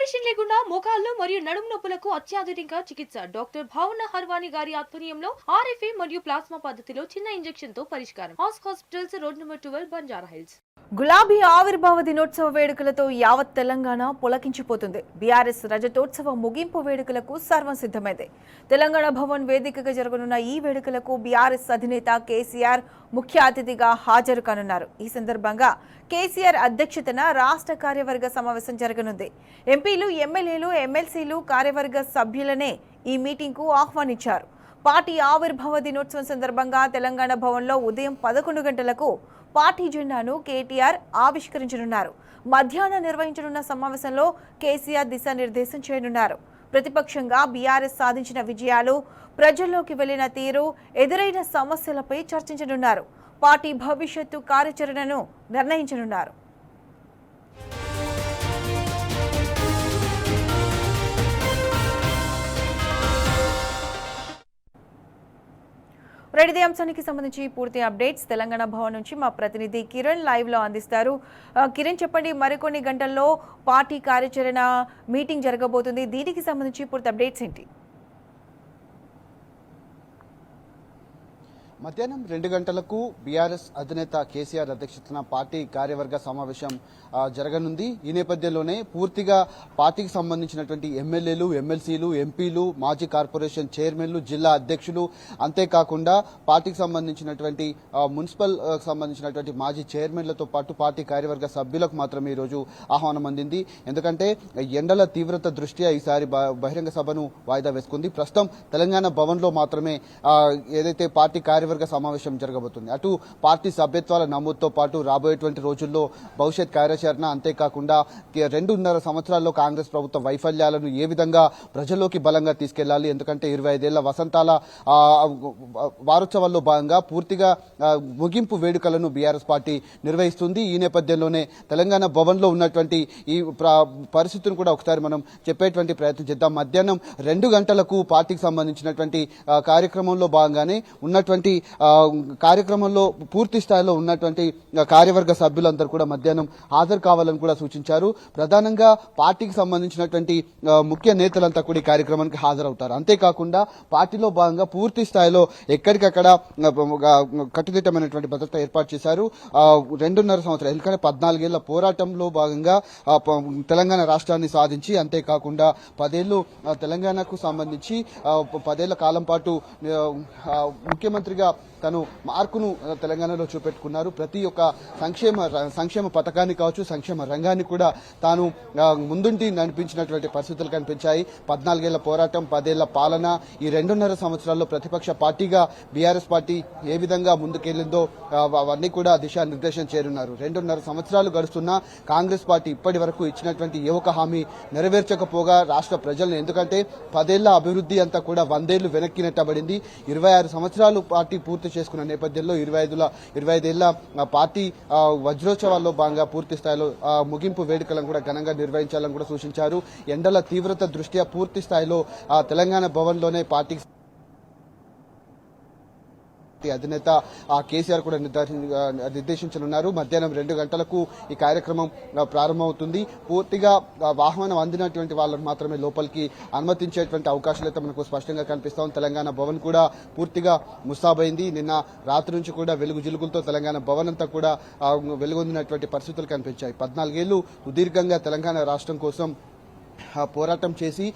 Operation లేకుండా మోకాళ్లు మరియు నడుము నొప్పులకు అత్యాధునిక చికిత్స డాక్టర్ భావన హర్వాణి గారి ఆధ్వర్యంలో ఆర్ఎఫ్ఏ మరియు ప్లాస్మా పద్ధతిలో చిన్న ఇంజెక్షన్ తో పరిష్కారం. Hospitals road number 12 Banjara hills. గులాబీ ఆవిర్భావ దినోత్సవ వేడుకలతో యావత్ తెలంగాణ పులకించిపోతుంది. బీఆర్ఎస్ రజతోత్సవ ముగింపు వేడుకలకు సర్వం సిద్ధమైంది. తెలంగాణ భవన్ వేదికగా జరగనున్న ఈ వేడుకలకు బీఆర్ఎస్ అధినేత కేసీఆర్ ముఖ్య అతిథిగా హాజరు కానున్నారు. ఈ సందర్భంగా కేసీఆర్ అధ్యక్షతన రాష్ట్ర కార్యవర్గ సమావేశం జరగనుంది. ఎంపీలు, ఎమ్మెల్యేలు, ఎమ్మెల్సీలు, కార్యవర్గ సభ్యులనే ఈ మీటింగ్కు ఆహ్వానించారు. పార్టీ ఆవిర్భావ దినోత్సవం సందర్భంగా తెలంగాణ భవన్లో ఉదయం 11 గంటలకు పార్టీ జెండాను కేటీఆర్ ఆవిష్కరించనున్నారు. మధ్యాహ్నం నిర్వహించనున్న సమావేశంలో కేసీఆర్ దిశానిర్దేశం చేయనున్నారు. ప్రతిపక్షంగా బీఆర్ఎస్ సాధించిన విజయాలు, ప్రజల్లోకి వెళ్లిన తీరు, ఎదురైన సమస్యలపై చర్చించనున్నారు. పార్టీ భవిష్యత్తు కార్యాచరణను నిర్ణయించనున్నారు. ఇదే అంశానికి సంబంధించి పూర్తి అప్డేట్స్ తెలంగాణ భవన్ నుంచి మా ప్రతినిధి కిరణ్ లైవ్ లో అందిస్తారు. కిరణ్, చెప్పండి, మరికొన్ని గంటల్లో పార్టీ కార్యాచరణ మీటింగ్ జరగబోతుంది. దీనికి సంబంధించి పూర్తి అప్డేట్స్ ఏంటి? మధ్యాహ్నం 2 గంటలకు బీఆర్ఎస్ అధినేత కేసీఆర్ అధ్యక్షతన పార్టీ కార్యవర్గ సమావేశం జరగనుంది. ఈ నేపథ్యంలోనే పూర్తిగా పార్టీకి సంబంధించినటువంటి ఎమ్మెల్యేలు, ఎమ్మెల్సీలు, ఎంపీలు, మాజీ కార్పొరేషన్ చైర్మన్లు, జిల్లా అధ్యక్షులు, అంతేకాకుండా పార్టీకి సంబంధించినటువంటి మున్సిపల్ సంబంధించినటువంటి మాజీ చైర్మన్లతో పాటు పార్టీ కార్యవర్గ సభ్యులకు మాత్రమే ఈరోజు ఆహ్వానం అందింది. ఎందుకంటే ఎండల తీవ్రత దృష్ట్యా ఈసారి బహిరంగ సభను వాయిదా వేసుకుంది. ప్రస్తుతం తెలంగాణ భవన్లో మాత్రమే ఏదైతే పార్టీ కార్యవర్గ సమావేశం జరగబోతుంది. అటు పార్టీ సభ్యత్వాల నమోదుతో పాటు రాబోయేటువంటి రోజుల్లో భవిష్యత్ కార్యాచరణ, అంతేకాకుండా 2.5 సంవత్సరాల్లో కాంగ్రెస్ ప్రభుత్వ వైఫల్యాలను ఏ విధంగా ప్రజల్లోకి బలంగా తీసుకెళ్లాలి, ఎందుకంటే 25 ఏళ్ల వసంతాల వారోత్సవాల్లో భాగంగా పూర్తిగా ముగింపు వేడుకలను బీఆర్ఎస్ పార్టీ నిర్వహిస్తుంది. ఈ నేపథ్యంలోనే తెలంగాణ భవన్లో ఉన్నటువంటి ఈ పరిస్థితిని కూడా ఒకసారి మనం చెప్పేటువంటి ప్రయత్నం చేద్దాం. మధ్యాహ్నం 2 గంటలకు పార్టీకి సంబంధించినటువంటి కార్యక్రమంలో భాగంగానే ఉన్నటువంటి కార్యక్రమంలో పూర్తి స్థాయిలో ఉన్నటువంటి కార్యవర్గ సభ్యులందరూ కూడా మధ్యాహ్నం హాజరు కావాలని కూడా సూచించారు. ప్రధానంగా పార్టీకి సంబంధించినటువంటి ముఖ్య నేతలంతా కూడా ఈ కార్యక్రమానికి హాజరవుతారు. అంతేకాకుండా పార్టీలో భాగంగా పూర్తి స్థాయిలో ఎక్కడికక్కడ కట్టుదిట్టమైనటువంటి భద్రత ఏర్పాటు చేశారు. 2.5 సంవత్సరాలు, ఎందుకంటే 14 ఏళ్ల పోరాటంలో భాగంగా తెలంగాణ రాష్ట్రాన్ని సాధించి, అంతేకాకుండా 10 ఏళ్లు తెలంగాణకు సంబంధించి 10 ఏళ్ల కాలం పాటు ముఖ్యమంత్రిగా తను మార్కును తెలంగాణలో చూపెట్టుకున్నారు. ప్రతి ఒక్క సంక్షేమ పథకాన్ని కావచ్చు, సంక్షేమ రంగాన్ని కూడా తాను ముందుండి నడిపించినటువంటి పరిస్థితులు కనిపించాయి. 14 ఏళ్ల పోరాటం, 10 ఏళ్ల పాలన, ఈ 2.5 సంవత్సరాల్లో ప్రతిపక్ష పార్టీగా బీఆర్ఎస్ పార్టీ ఏ విధంగా ముందుకెళ్లిందో అవన్నీ కూడా దిశానిర్దేశం చేరున్నారు. 2.5 సంవత్సరాలు గడుస్తున్నా కాంగ్రెస్ పార్టీ ఇప్పటి వరకు ఇచ్చినటువంటి ఏ ఒక్క హామీ నెరవేర్చకపోగా రాష్ట్ర ప్రజలను, ఎందుకంటే 10 ఏళ్ల అభివృద్ధి అంతా కూడా 100 ఏళ్లు వెనక్కి నెట్టబడింది. 26 సంవత్సరాలు పార్టీ పూర్తి చేసుకున్న నేపథ్యంలో 25 ఏళ్ల పార్టీ వజ్రోత్సవాల్లో భాగంగా పూర్తి స్థాయిలో ముగింపు వేడుకలను కూడా ఘనంగా నిర్వహించాలని కూడా సూచించారు. ఎండల తీవ్రత దృష్ట్యా పూర్తి స్థాయిలో తెలంగాణ భవన్లోనే పార్టీకి అధినేత కేసీఆర్ కూడా నిర్దేశించనున్నారు. మధ్యాహ్నం 2 గంటలకు ఈ కార్యక్రమం ప్రారంభమవుతుంది. పూర్తిగా ఆహ్వానం అందినటువంటి వాళ్ళను మాత్రమే లోపలికి అనుమతించేటువంటి అవకాశాలు అయితే మనకు స్పష్టంగా కనిపిస్తాం. తెలంగాణ భవన్ కూడా పూర్తిగా ముస్తాబైంది. నిన్న రాత్రి నుంచి కూడా వెలుగు జిలుగులతో తెలంగాణ భవన్ అంతా కూడా వెలుగొందినటువంటి పరిస్థితులు కనిపించాయి. 14 ఏళ్లు సుదీర్ఘంగా తెలంగాణ రాష్ట్రం కోసం పోరాటం చేసి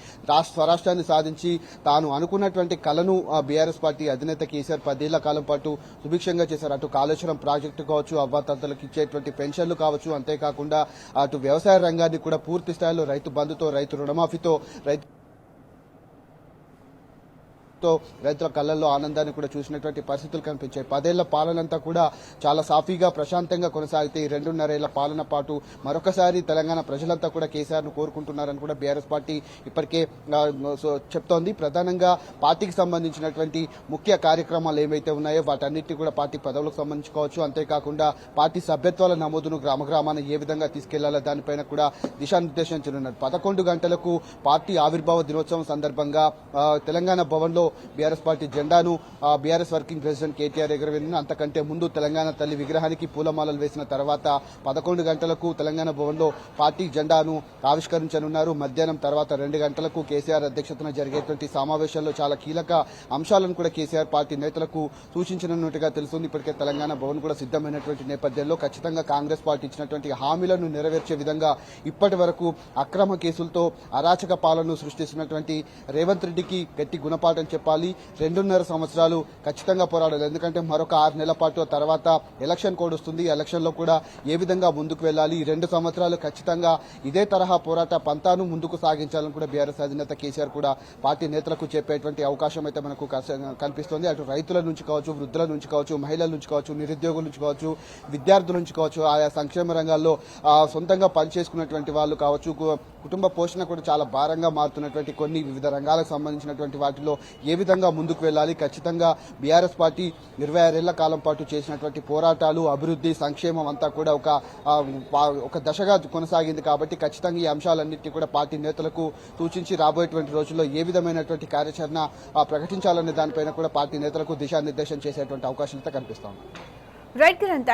స్వరాష్ట్రాన్ని సాధించి తాను అనుకున్నటువంటి కలను బీఆర్ఎస్ పార్టీ అధినేత కేసీఆర్ 10 ఏళ్ల కాలం పాటు సుభిక్షంగా చేశారు. అటు కాళేశ్వరం ప్రాజెక్టు కావచ్చు, అవ్వాతాతలకు ఇచ్చేటువంటి పెన్షన్లు కావచ్చు, అంతేకాకుండా అటు వ్యవసాయ రంగాన్ని కూడా పూర్తి స్థాయిలో రైతు బంధుతో, రైతు రుణమాఫీతో, రైతుల కళ్ళల్లో ఆనందాన్ని కూడా చూసినటువంటి పరిస్థితులు కనిపించాయి. 10 ఏళ్ల పాలనంతా కూడా చాలా సాఫీగా, ప్రశాంతంగా కొనసాగితే ఈ 2.5 ఏళ్ల పాలన పాటు మరొకసారి తెలంగాణ ప్రజలంతా కూడా కేసీఆర్ ను కోరుకుంటున్నారని కూడా బీఆర్ఎస్ పార్టీ ఇప్పటికే చెప్తోంది. ప్రధానంగా పార్టీకి సంబంధించినటువంటి ముఖ్య కార్యక్రమాలు ఏవైతే ఉన్నాయో వాటన్నిటిని కూడా పార్టీ పదవులకు సంబంధించుకోవచ్చు, అంతేకాకుండా పార్టీ సభ్యత్వాల నమోదును గ్రామాన్ని ఏ విధంగా తీసుకెళ్లాలో దానిపైన కూడా దిశానిర్దేశం చేయనున్నారు. 11 గంటలకు పార్టీ ఆవిర్భావ దినోత్సవం సందర్భంగా తెలంగాణ భవన్లో బీఆర్ఎస్ పార్టీ జెండాను బీఆర్ఎస్ వర్కింగ్ ప్రెసిడెంట్ కేటీఆర్ ఎగురవేసిన అంతకంటే ముందు తెలంగాణ తల్లి విగ్రహానికి పూలమాలలు వేసిన తర్వాత 11 గంటలకు తెలంగాణ భవన్లో పార్టీ జెండాను ఆవిష్కరించనున్నారు. మధ్యాహ్నం తర్వాత 2 గంటలకు కేసీఆర్ అధ్యక్షతన జరిగేటువంటి సమావేశాల్లో చాలా కీలక అంశాలను కూడా కేసీఆర్ పార్టీ నేతలకు సూచించనున్నట్టుగా తెలుస్తుంది. ఇప్పటికే తెలంగాణ భవన్ కూడా సిద్ధమైనటువంటి నేపథ్యంలో ఖచ్చితంగా కాంగ్రెస్ పార్టీ ఇచ్చినటువంటి హామీలను నెరవేర్చే విధంగా ఇప్పటి వరకు అక్రమ కేసులతో అరాచక పాలనను సృష్టిస్తున్నటువంటి రేవంత్ రెడ్డికి గట్టి గుణపాఠం చెప్పాలి. 2.5 సంవత్సరాలు ఖచ్చితంగా పోరాడాలి. ఎందుకంటే మరొక 6 నెలల పాటు తర్వాత ఎలక్షన్ కోడ్ వస్తుంది. ఎలక్షన్ లో కూడా ఏ విధంగా ముందుకు వెళ్ళాలి, 2 సంవత్సరాలు ఖచ్చితంగా ఇదే తరహా పోరాట పంతాను ముందుకు సాగించాలని కూడా బీఆర్ఎస్ అధినేత కేసీఆర్ కూడా పార్టీ నేతలకు చెప్పేటువంటి అవకాశం అయితే మనకు కనిపిస్తోంది. అటు రైతుల నుంచి కావచ్చు, వృద్ధుల నుంచి కావచ్చు, మహిళల నుంచి కావచ్చు, నిరుద్యోగుల నుంచి కావచ్చు, విద్యార్థుల నుంచి కావచ్చు, ఆయా సంక్షేమ రంగాల్లో సొంతంగా పనిచేసుకున్నటువంటి వాళ్ళు కావచ్చు, కుటుంబ పోషణ కూడా చాలా భారంగా మారుతున్నటువంటి కొన్ని వివిధ రంగాలకు సంబంధించినటువంటి వాటిలో ఏ విధంగా ముందుకు వెళ్ళాలి, ఖచ్చితంగా బీఆర్ఎస్ పార్టీ 26 ఏళ్ల కాలం పాటు చేసినటువంటి పోరాటాలు, అభివృద్ధి, సంక్షేమం అంతా కూడా ఒక దశగా కొనసాగింది. కాబట్టి ఖచ్చితంగా ఈ అంశాలన్నింటినీ కూడా పార్టీ నేతలకు సూచించి రాబోయేటువంటి రోజుల్లో ఏ విధమైనటువంటి కార్యాచరణ ప్రకటించాలనే దానిపైన కూడా పార్టీ నేతలకు దిశానిర్దేశం చేసేటువంటి అవకాశాలు అయితే కనిపిస్తాయి. రైట్ కిరణ్.